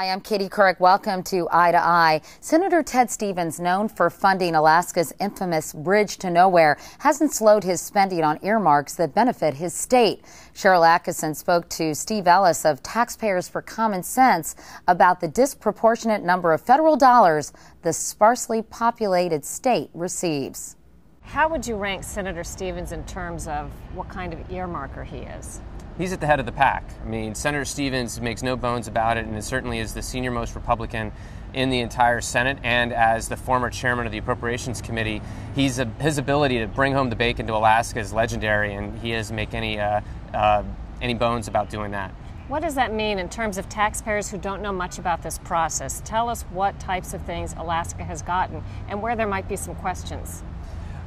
Hi, I'm Katie Couric. Welcome to Eye to Eye. Senator Ted Stevens, known for funding Alaska's infamous Bridge to Nowhere, hasn't slowed his spending on earmarks that benefit his state. Sharyl Attkisson spoke to Steve Ellis of Taxpayers for Common Sense about the disproportionate number of federal dollars the sparsely populated state receives. How would you rank Senator Stevens in terms of what kind of earmarker he is? He's at the head of the pack. I mean, Senator Stevens makes no bones about it, and it certainly is the senior-most Republican in the entire Senate. And as the former chairman of the Appropriations Committee, his ability to bring home the bacon to Alaska is legendary, and he doesn't make any bones about doing that. What does that mean in terms of taxpayers who don't know much about this process? Tell us what types of things Alaska has gotten and where there might be some questions.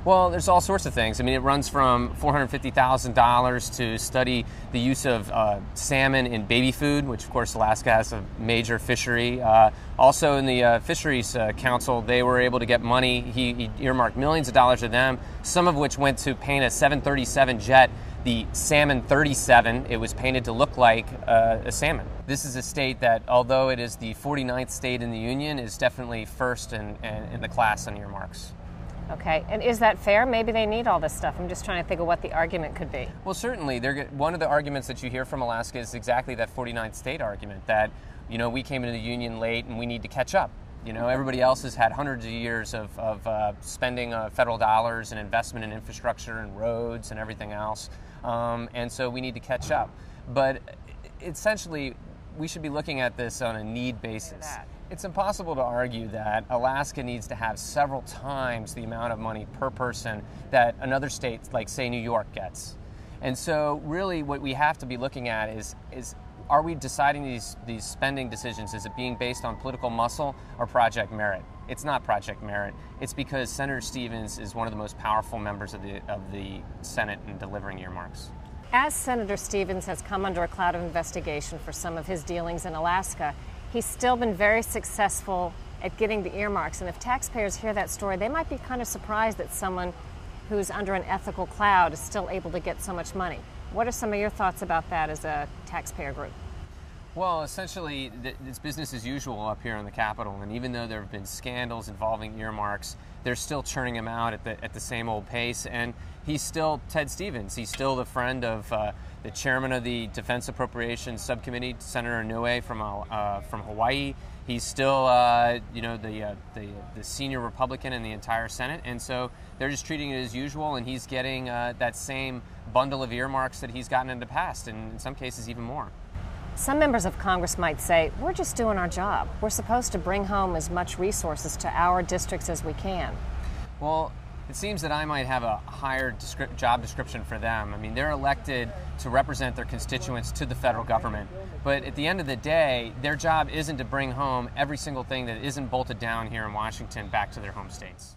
Well, there's all sorts of things. I mean, it runs from $450,000 to study the use of salmon in baby food, which, of course, Alaska has a major fishery. Also, in the Fisheries Council, they were able to get money. He earmarked millions of dollars to them, some of which went to paint a 737 jet, the Salmon 37. It was painted to look like a salmon. This is a state that, although it is the 49th state in the union, is definitely first in the class on earmarks. Okay, and is that fair? Maybe they need all this stuff. I'm just trying to think of what the argument could be. Well, certainly. One of the arguments that you hear from Alaska is exactly that 49th state argument, that, you know, we came into the union late and we need to catch up. You know, everybody else has had hundreds of years of spending federal dollars and investment in infrastructure and roads and everything else, and so we need to catch up. But essentially, we should be looking at this on a need basis. It's impossible to argue that Alaska needs to have several times the amount of money per person that another state, like, say, New York gets. And so really what we have to be looking at is are we deciding these spending decisions? Is it being based on political muscle or project merit? It's not project merit. It's because Senator Stevens is one of the most powerful members of the Senate in delivering earmarks. As Senator Stevens has come under a cloud of investigation for some of his dealings in Alaska, he's still been very successful at getting the earmarks. And if taxpayers hear that story, they might be kind of surprised that someone who's under an ethical cloud is still able to get so much money. What are some of your thoughts about that as a taxpayer group? Well, essentially, it's business as usual up here in the Capitol, and even though there have been scandals involving earmarks, they're still churning them out at the same old pace, and he's still Ted Stevens. He's still the friend of the chairman of the Defense Appropriations Subcommittee, Senator Inouye from Hawaii. He's still, the senior Republican in the entire Senate, and so they're just treating it as usual, and he's getting that same bundle of earmarks that he's gotten in the past, and in some cases even more. Some members of Congress might say, we're just doing our job. We're supposed to bring home as much resources to our districts as we can. Well, it seems that I might have a higher job description for them. I mean, they're elected to represent their constituents to the federal government. But at the end of the day, their job isn't to bring home every single thing that isn't bolted down here in Washington back to their home states.